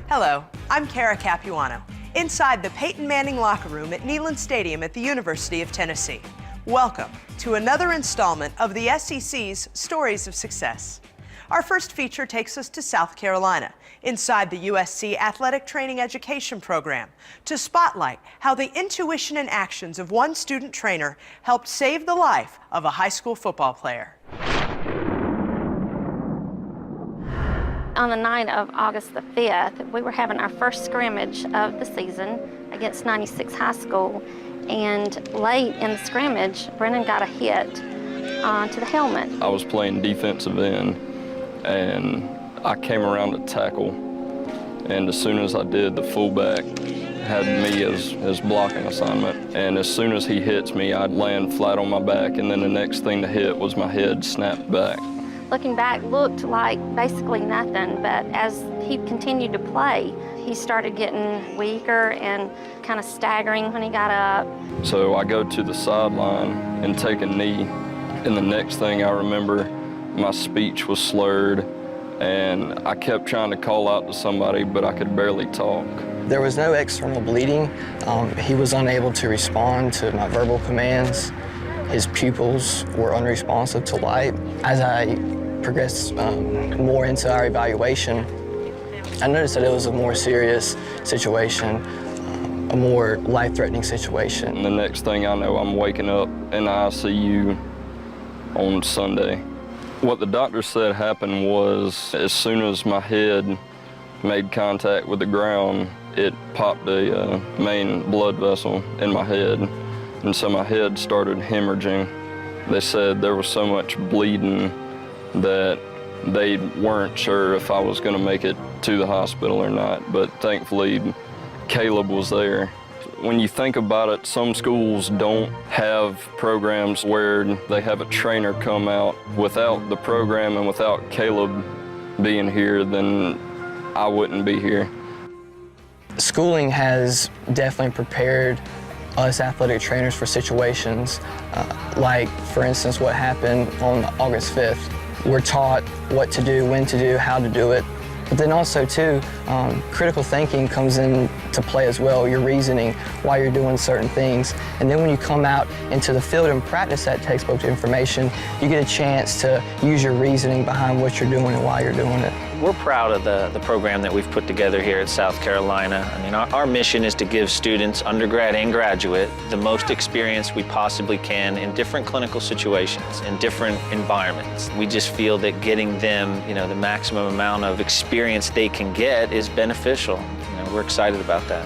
Hello, I'm Kara Capuano, inside the Peyton Manning locker room at Neyland Stadium at the University of Tennessee. Welcome to another installment of the SEC's Stories of Success. Our first feature takes us to South Carolina, inside the USC Athletic Training Education Program, to spotlight how the intuition and actions of one student trainer helped save the life of a high school football player. On the night of August the 5th, we were having our first scrimmage of the season against 96 High School, and late in the scrimmage, Brennan got a hit to the helmet. I was playing defensive end, and I came around to tackle, and as soon as I did, the fullback had me as blocking assignment, and as soon as he hits me, I'd land flat on my back, and then the next thing to hit was my head snapped back. Looking back, looked like basically nothing, but as he continued to play, he started getting weaker and kind of staggering when he got up. So I go to the sideline and take a knee, and the next thing I remember, my speech was slurred, and I kept trying to call out to somebody, but I could barely talk. There was no external bleeding. He was unable to respond to my verbal commands. His pupils were unresponsive to light. As I progressed more into our evaluation, I noticed that it was a more serious situation, a more life-threatening situation. And the next thing I know, I'm waking up in the ICU on Sunday. What the doctor said happened was, as soon as my head made contact with the ground, it popped a main blood vessel in my head, and so my head started hemorrhaging. They said there was so much bleeding that they weren't sure if I was going to make it to the hospital or not, but thankfully Caleb was there. When you think about it, some schools don't have programs where they have a trainer come out. Without the program and without Caleb being here, then I wouldn't be here. Schooling has definitely prepared us athletic trainers for situations like, for instance, what happened on August 5th. We're taught what to do, when to do, how to do it. But then also, too, critical thinking comes into play as well, your reasoning, why you're doing certain things. And then when you come out into the field and practice that textbook information, you get a chance to use your reasoning behind what you're doing and why you're doing it. We're proud of the program that we've put together here at South Carolina. I mean, our mission is to give students, undergrad and graduate, the most experience we possibly can in different clinical situations, in different environments. We just feel that getting them, the maximum amount of experience they can get is beneficial. We're excited about that.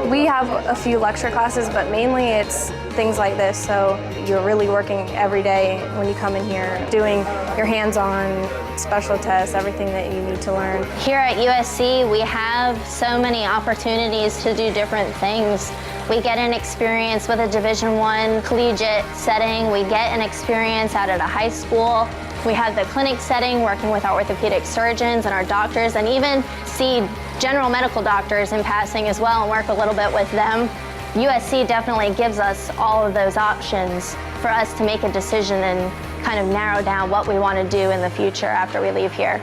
We have a few lecture classes, but mainly it's things like this. So you're really working every day when you come in here, doing your hands-on special tests, everything that you need to learn. Here at USC, we have so many opportunities to do different things. We get an experience with a Division I collegiate setting. We get an experience out at a high school. We have the clinic setting, working with our orthopedic surgeons and our doctors, and even see general medical doctors in passing as well and work a little bit with them. USC definitely gives us all of those options for us to make a decision and kind of narrow down what we want to do in the future after we leave here.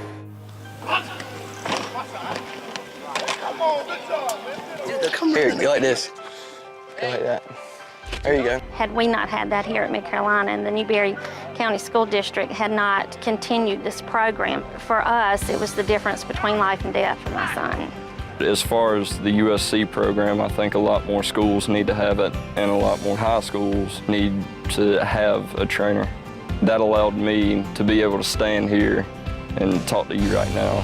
Here, go like this. Go like that. There you go. Had we not had that here at Mid-Carolina, and the Newberry County School District had not continued this program, for us, it was the difference between life and death for my son. As far as the USC program, I think a lot more schools need to have it, and a lot more high schools need to have a trainer. That allowed me to be able to stand here and talk to you right now.